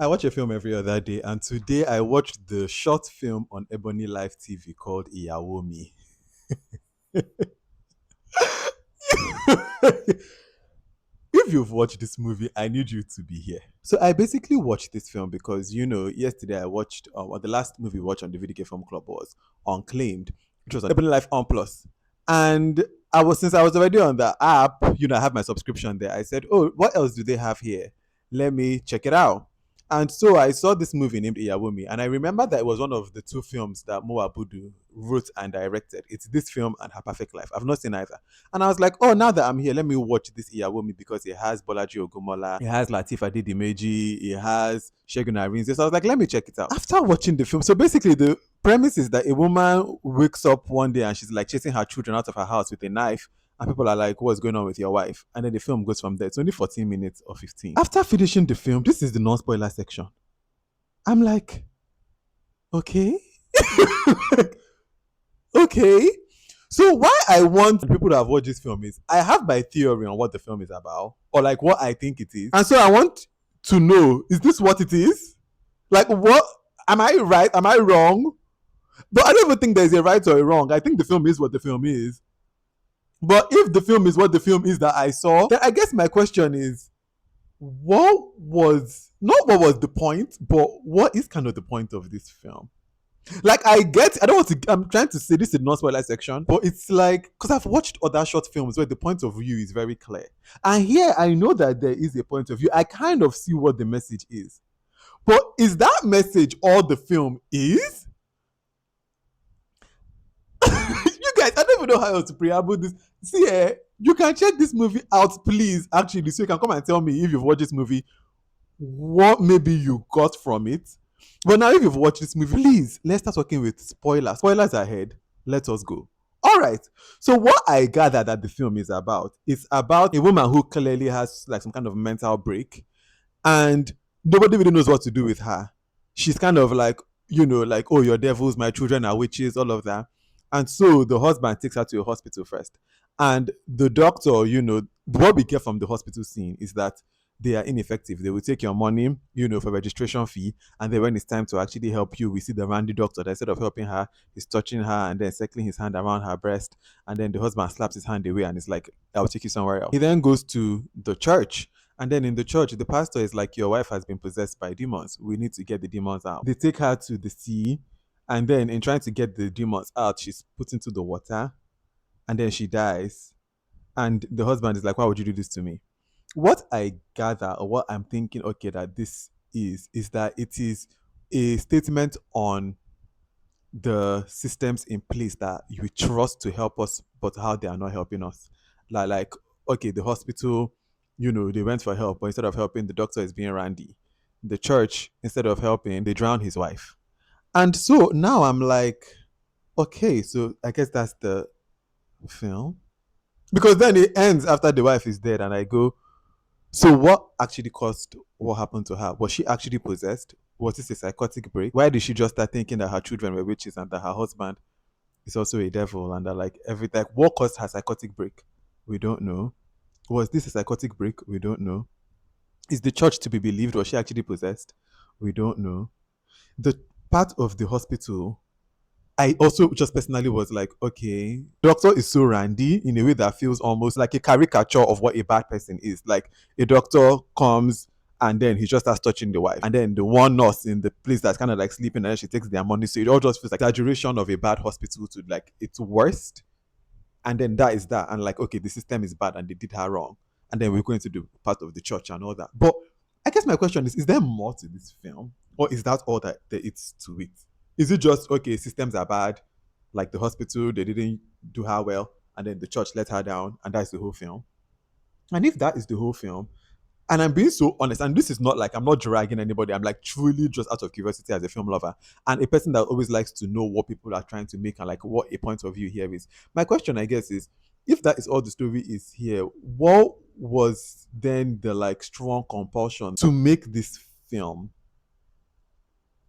I watch a film every other day, and today I watched the short film on Ebony Live TV called IYAWO Mi. If you've watched this movie, I need you to be here. So I basically watched this film because yesterday I watched or the last movie we watched on the Video Game Film Club was Unclaimed, which was on Ebony Life On Plus. And since I was already on the app, I have my subscription there. I said, "Oh, what else do they have here? Let me check it out." And so I saw this movie named Iyawomi, and I remember that it was one of the two films that Mo Abudu wrote and directed. It's this film and Her Perfect Life. I've not seen either. And I was like, oh, now that I'm here, let me watch this Iyawomi because it has Bolaji Ogunmola, it has Lateef Adedimeji, it has Segun Arinze. So I was like, let me check it out. After watching the film, so basically the premise is that a woman wakes up one day and she's like chasing her children out of her house with a knife. And people are like, what's going on with your wife? And then the film goes from there. It's only 14 minutes or 15. After finishing the film, this is the non-spoiler section. I'm like, okay. Okay. So why I want people to have watched this film is I have my theory on what the film is about, or like what I think it is. And so I want to know, is this what it is? Like, what am I right? Am I wrong? But I don't even think there's a right or a wrong. I think the film is what the film is. But if the film is what the film is that I saw, then I guess my question is, not what was the point, but what is kind of the point of this film? Like I don't want to. I'm trying to say this is not spoiler section, but it's like because I've watched other short films where the point of view is very clear, and here I know that there is a point of view. I kind of see what the message is, but is that message all the film is? You guys, I don't even know how else to preamble this. See, you can check this movie out, please. Actually, so you can come and tell me if you've watched this movie, what maybe you got from it. But now, if you've watched this movie, please let's start talking with spoilers. Spoilers ahead. Let us go. All right. So what I gather that the film is about a woman who clearly has like some kind of mental break, and nobody really knows what to do with her. She's kind of like, like, oh, your devils, my children are witches, all of that. And so the husband takes her to a hospital first. And the doctor, what we get from the hospital scene is that they are ineffective. They will take your money, for registration fee. And then when it's time to actually help you, we see the randy doctor that instead of helping her, he's touching her and then circling his hand around her breast. And then the husband slaps his hand away and is like, I'll take you somewhere else. He then goes to the church, and then in the church, the pastor is like, your wife has been possessed by demons. We need to get the demons out. They take her to the sea. And then in trying to get the demons out, she's put into the water. And then she dies. And the husband is like, why would you do this to me? What I gather, or what I'm thinking, okay, that this is that it is a statement on the systems in place that you trust to help us, but how they are not helping us. Like okay, the hospital, they went for help, but instead of helping, the doctor is being randy. The church, instead of helping, they drown his wife. And so now I'm like, okay, so I guess that's the film. Because then it ends after the wife is dead, and I go, so what actually caused what happened to her? Was she actually possessed? Was this a psychotic break? Why did she just start thinking that her children were witches and that her husband is also a devil and that like everything? Like, what caused her psychotic break? We don't know. Was this a psychotic break? We don't know. Is the church to be believed? Was she actually possessed? We don't know. The part of the hospital, I also just personally was like, okay, doctor is so randy in a way that feels almost like a caricature of what a bad person is. Like a doctor comes and then he just starts touching the wife. And then the one nurse in the place that's kind of like sleeping and then she takes their money. So it all just feels like exaggeration of a bad hospital to like its worst. And then that is that. And like, okay, the system is bad and they did her wrong. And then we're going to do part of the church and all that. But I guess my question is there more to this film? Or is that all that there is to it? Is it just, okay, systems are bad, like the hospital, they didn't do her well, and then the church let her down, and that's the whole film? And if that is the whole film, and I'm being so honest, and this is not like I'm not dragging anybody, I'm like truly just out of curiosity as a film lover, and a person that always likes to know what people are trying to make and like what a point of view here is. My question, I guess, is if that is all the story is here, what was then the like strong compulsion to make this film?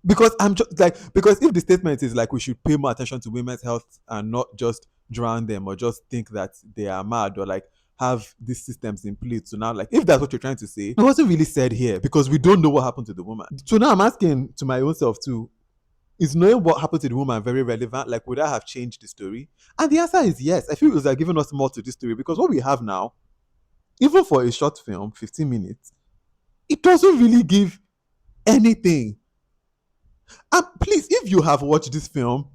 Because I'm just like, because if the statement is like we should pay more attention to women's health and not just drown them or just think that they are mad or like have these systems in place to now, like, if that's what you're trying to say, it wasn't really said here because we don't know what happened to the woman. So now I'm asking to my own self too, is knowing what happened to the woman very relevant? Like, would that have changed the story? And the answer is yes. I feel it was like giving us more to this story because what we have now, even for a short film, 15 minutes, it doesn't really give anything. And please, if you have watched this film,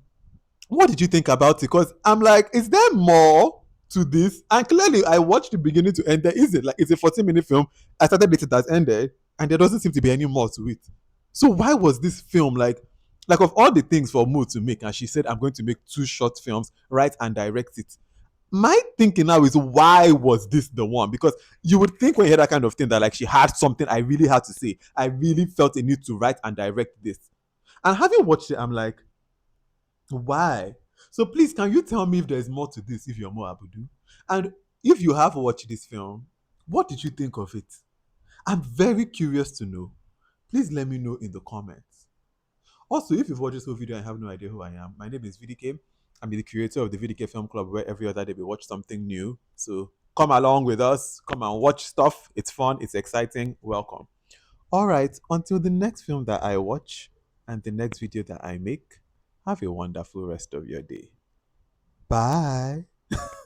what did you think about it? Because I'm like, is there more to this? And clearly, I watched the beginning to end. There isn't. Like, it's a 14-minute film. I started it, it has ended, and there doesn't seem to be any more to it. So why was this film like of all the things for Mo to make, and she said, I'm going to make two short films, write and direct it. My thinking now is, why was this the one? Because you would think when you hear that kind of thing that like she had something I really had to say. I really felt a need to write and direct this. And having watched it, I'm like, why? So please, can you tell me if there's more to this if you're Mo Abudu? And if you have watched this film, what did you think of it? I'm very curious to know. Please let me know in the comments. Also, if you've watched this whole video and have no idea who I am, my name is VDK. I'm the creator of the VDK Film Club, where every other day we watch something new. So come along with us, come and watch stuff. It's fun, it's exciting. Welcome. All right, until the next film that I watch and the next video that I make, have a wonderful rest of your day. Bye.